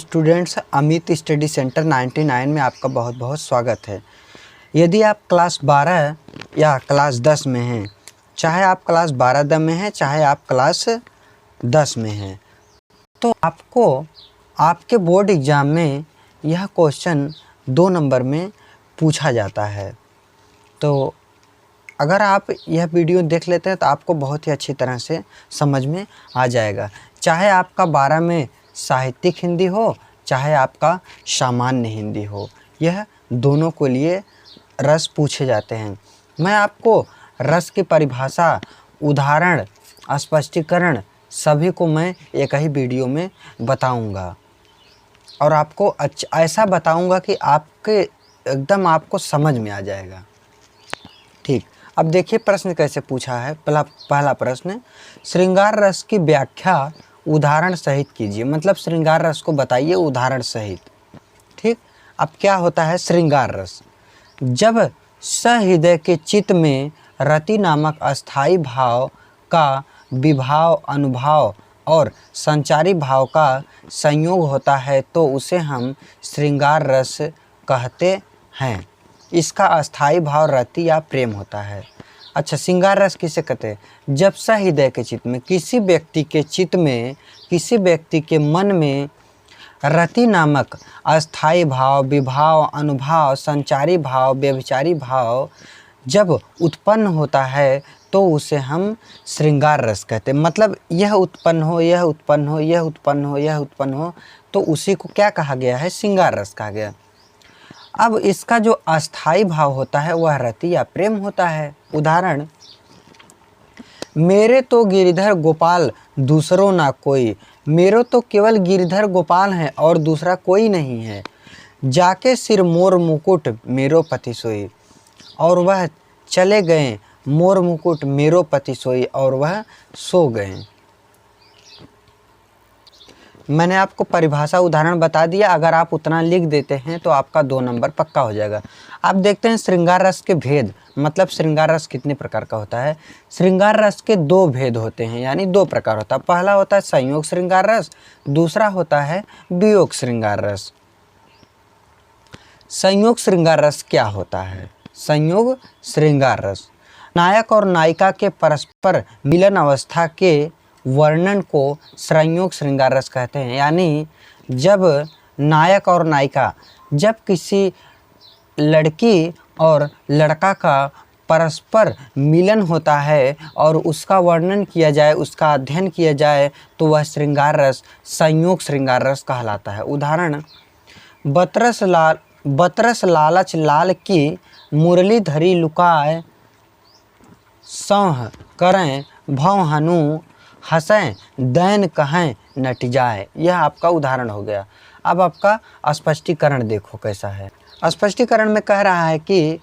Students, Amit study centre 99 में आपका बहुत बहुत स्वागत है। यदि आप क्लास 12 या क्लास 10 में हैं, चाहे आप क्लास 12 में हैं, चाहे आप क्लास 10 में हैं, तो आपको आपके बोर्ड एग्ज़ाम में यह क्वेश्चन 2 नंबर में पूछा जाता है। तो अगर आप यह वीडियो देख लेते हैं तो आपको बहुत ही अच्छी तरह से समझ में आ जाएगा। चाहे आपका 12 में साहित्यिक हिंदी हो, चाहे आपका सामान्य हिंदी हो, यह दोनों के लिए रस पूछे जाते हैं। मैं आपको रस की परिभाषा, उदाहरण, स्पष्टीकरण सभी को मैं एक ही वीडियो में बताऊंगा और आपको ऐसा बताऊंगा कि आपको समझ में आ जाएगा। ठीक, अब देखिए प्रश्न कैसे पूछा है। पहला प्रश्न, श्रृंगार रस की व्याख्या उदाहरण सहित कीजिए। मतलब श्रृंगार रस को बताइए उदाहरण सहित। ठीक, अब क्या होता है श्रृंगार रस? जब सहृदय के चित्त में रति नामक अस्थाई भाव का विभाव, अनुभाव और संचारी भाव का संयोग होता है तो उसे हम श्रृंगार रस कहते हैं। इसका अस्थाई भाव रति या प्रेम होता है। अच्छा, श्रृंगार रस किसे कहते हैं? जब सहृदय के चित्त में, किसी व्यक्ति के चित्त में, किसी व्यक्ति के मन में रति नामक अस्थाई भाव, विभाव, अनुभाव, संचारी भाव, व्यभिचारी भाव जब उत्पन्न होता है तो उसे हम श्रृंगार रस कहते हैं। मतलब यह उत्पन्न हो, यह उत्पन्न हो, यह उत्पन्न हो, यह उत्पन्न हो, तो उसी को क्या कहा गया है? श्रृंगार रस कहा गया। अब इसका जो अस्थाई भाव होता है वह रति या प्रेम होता है। उदाहरण, मेरे तो गिरिधर गोपाल दूसरों ना कोई, मेरो तो केवल गिरिधर गोपाल हैं और दूसरा कोई नहीं है। जाके सिर मोर मुकुट मेरो पति सोई, और वह चले गए, मोर मुकुट मेरो पति सोई, और वह सो गए। मैंने आपको परिभाषा, उदाहरण बता दिया। अगर आप उतना लिख देते हैं तो आपका 2 नंबर पक्का हो जाएगा। आप देखते हैं श्रृंगार रस के भेद। मतलब श्रृंगार रस कितने प्रकार का होता है? श्रृंगार रस के 2 भेद होते हैं, यानी 2 प्रकार होता है। पहला होता है संयोग श्रृंगार रस, दूसरा होता है वियोग श्रृंगार रस। संयोग श्रृंगार रस क्या होता है? संयोग श्रृंगार रस नायक और नायिका के परस्पर मिलन अवस्था के वर्णन को संयोग श्रृंगार रस कहते हैं। यानी जब नायक और नायिका, जब किसी लड़की और लड़का का परस्पर मिलन होता है और उसका वर्णन किया जाए, उसका अध्ययन किया जाए, तो वह श्रृंगार रस संयोग श्रृंगार रस कहलाता है। उदाहरण, बतरस लालच लाल की मुरली धरी लुकाए, सौह करें भव हनु, हंसें दैन कहें नट जाए। यह आपका उदाहरण हो गया। अब आपका स्पष्टीकरण देखो कैसा है। स्पष्टीकरण में कह रहा है कि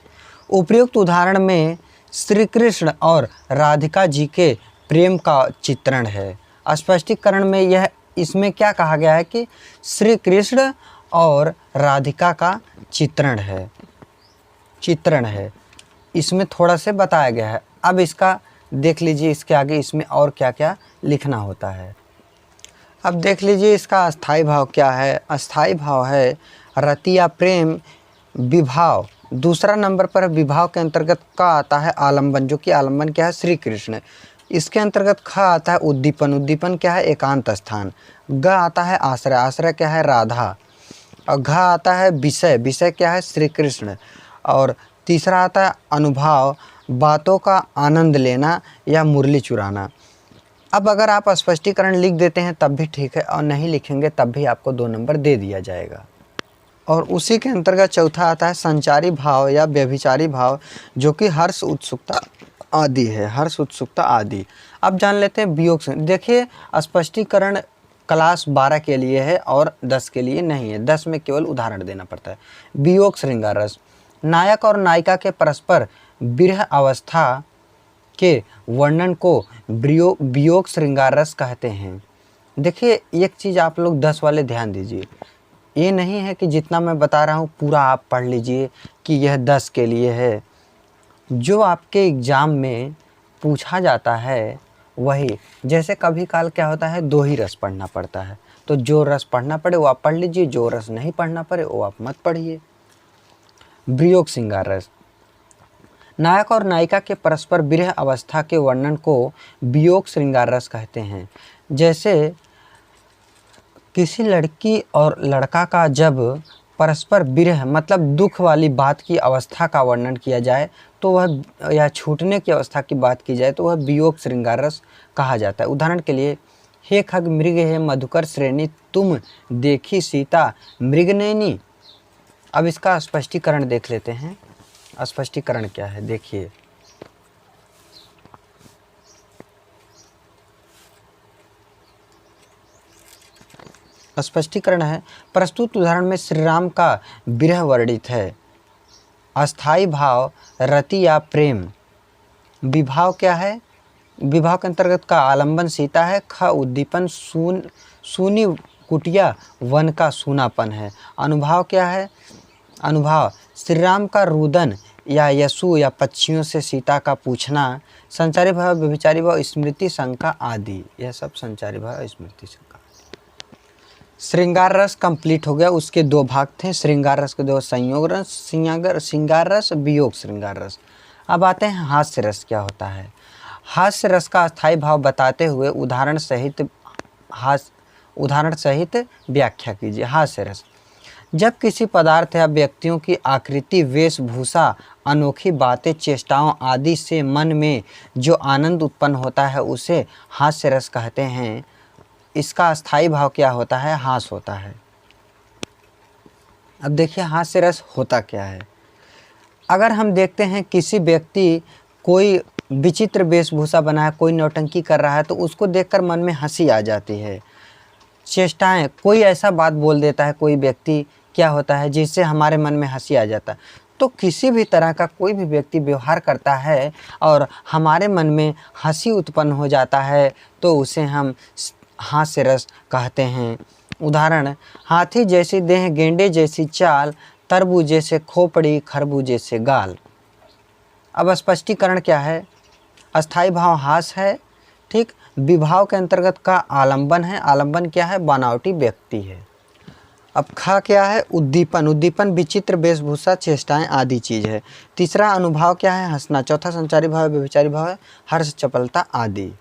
उपयुक्त उदाहरण में श्री कृष्ण और राधिका जी के प्रेम का चित्रण है। स्पष्टीकरण में इसमें क्या कहा गया है कि श्री कृष्ण और राधिका का चित्रण है। इसमें थोड़ा से बताया गया है। अब इसका देख लीजिए, इसके आगे इसमें और क्या क्या लिखना होता है। अब देख लीजिए इसका अस्थाई भाव क्या है। अस्थाई भाव है रति या प्रेम, विभाव। दूसरा नंबर पर विभाव के अंतर्गत का आता है आलंबन, जो कि आलंबन क्या है? श्री कृष्ण। इसके अंतर्गत ख आता है उद्दीपन। उद्दीपन क्या है? एकांत स्थान। ग आता है आश्रय। आश्रय क्या है? राधा। और घ आता है विषय। विषय क्या है? श्री कृष्ण। और तीसरा आता है अनुभाव, बातों का आनंद लेना या मुरली चुराना। अब अगर आप स्पष्टीकरण लिख देते हैं तब भी ठीक है, और नहीं लिखेंगे तब भी आपको 2 नंबर दे दिया जाएगा। और उसी के अंतर्गत चौथा आता है संचारी भाव या व्यभिचारी भाव, जो कि हर्ष, उत्सुकता आदि है। हर्ष, उत्सुकता आदि। अब जान लेते हैं वियोग से। देखिए स्पष्टीकरण क्लास 12 के लिए है और 10 के लिए नहीं है। 10 में केवल उदाहरण देना पड़ता है। वियोग श्रृंगार रस, नायक और नायिका के परस्पर विरह अवस्था के वर्णन को वियोग श्रृंगार रस कहते हैं। देखिए एक चीज़ आप लोग 10 वाले ध्यान दीजिए। ये नहीं है कि जितना मैं बता रहा हूँ पूरा आप पढ़ लीजिए कि यह 10 के लिए है। जो आपके एग्ज़ाम में पूछा जाता है वही, जैसे कभी काल क्या होता है 2 ही रस पढ़ना पड़ता है, तो जो रस पढ़ना पड़े वो आप पढ़ लीजिए, जो रस नहीं पढ़ना पड़े वो आप मत पढ़िए। वियोग श्रृंगार रस। नायक और नायिका के परस्पर विरह अवस्था के वर्णन को वियोग श्रृंगार रस कहते हैं। जैसे किसी लड़की और लड़का का जब परस्पर विरह मतलब दुख वाली बात की अवस्था का वर्णन किया जाए तो वह, या छूटने की अवस्था की बात की जाए तो वह वियोग श्रृंगार रस कहा जाता है। उदाहरण के लिए, हे खग मृग हे मधुकर श्रेणी तुम देखी सीता मृगनयनी। अब इसका स्पष्टीकरण देख लेते हैं। स्पष्टीकरण क्या है देखिए। स्पष्टीकरण है, प्रस्तुत उदाहरण में श्री राम का विरह वर्णित है। अस्थाई भाव रति या प्रेम। विभाव क्या है? विभाव के अंतर्गत का आलंबन सीता है। ख उद्दीपन सूनी कुटिया वन का सूनापन है। अनुभाव क्या है? अनुभाव श्री राम का रुदन या यशु या पक्षियों से सीता का पूछना। संचारी भाव व्यभिचारी भाव स्मृति शंका आदि, यह सब संचारी भाव स्मृति शंका। श्रृंगार रस कंप्लीट हो गया। उसके दो भाग थे। श्रृंगार रस के दो, संयोग रस श्रृंगार रस, वियोग श्रृंगार रस। अब आते हैं हास्य रस क्या होता है। हास्य रस का अस्थायी भाव बताते हुए उदाहरण सहित व्याख्या कीजिए। हास्य रस, जब किसी पदार्थ या व्यक्तियों की आकृति, वेशभूषा, अनोखी बातें, चेष्टाओं आदि से मन में जो आनंद उत्पन्न होता है उसे हास्य रस कहते हैं। इसका अस्थायी भाव क्या होता है? हास होता है। अब देखिए हास्य रस होता क्या है। अगर हम देखते हैं किसी व्यक्ति कोई विचित्र वेशभूषा बनाया, कोई नौटंकी कर रहा है तो उसको देखकर मन में हंसी आ जाती है। चेष्टाएं, कोई ऐसा बात बोल देता है कोई व्यक्ति, क्या होता है जिससे हमारे मन में हंसी आ जाता है। तो किसी भी तरह का कोई भी व्यक्ति व्यवहार करता है और हमारे मन में हंसी उत्पन्न हो जाता है तो उसे हम हास्य रस कहते हैं। उदाहरण, हाथी जैसी देह, गेंडे जैसी चाल, तरबूज जैसे खोपड़ी, खरबूज जैसे गाल। अब स्पष्टीकरण क्या है। अस्थाई भाव हास है, ठीक। विभाव के अंतर्गत का आलंबन है। आलंबन क्या है? बनावटी व्यक्ति है। अब खा क्या है? उद्दीपन। उद्दीपन विचित्र वेशभूषा, चेष्टाएं आदि चीज़ है। तीसरा अनुभाव क्या है? हंसना। चौथा संचारी भाव, व्यभिचारी भाव है, हर्ष, चपलता आदि।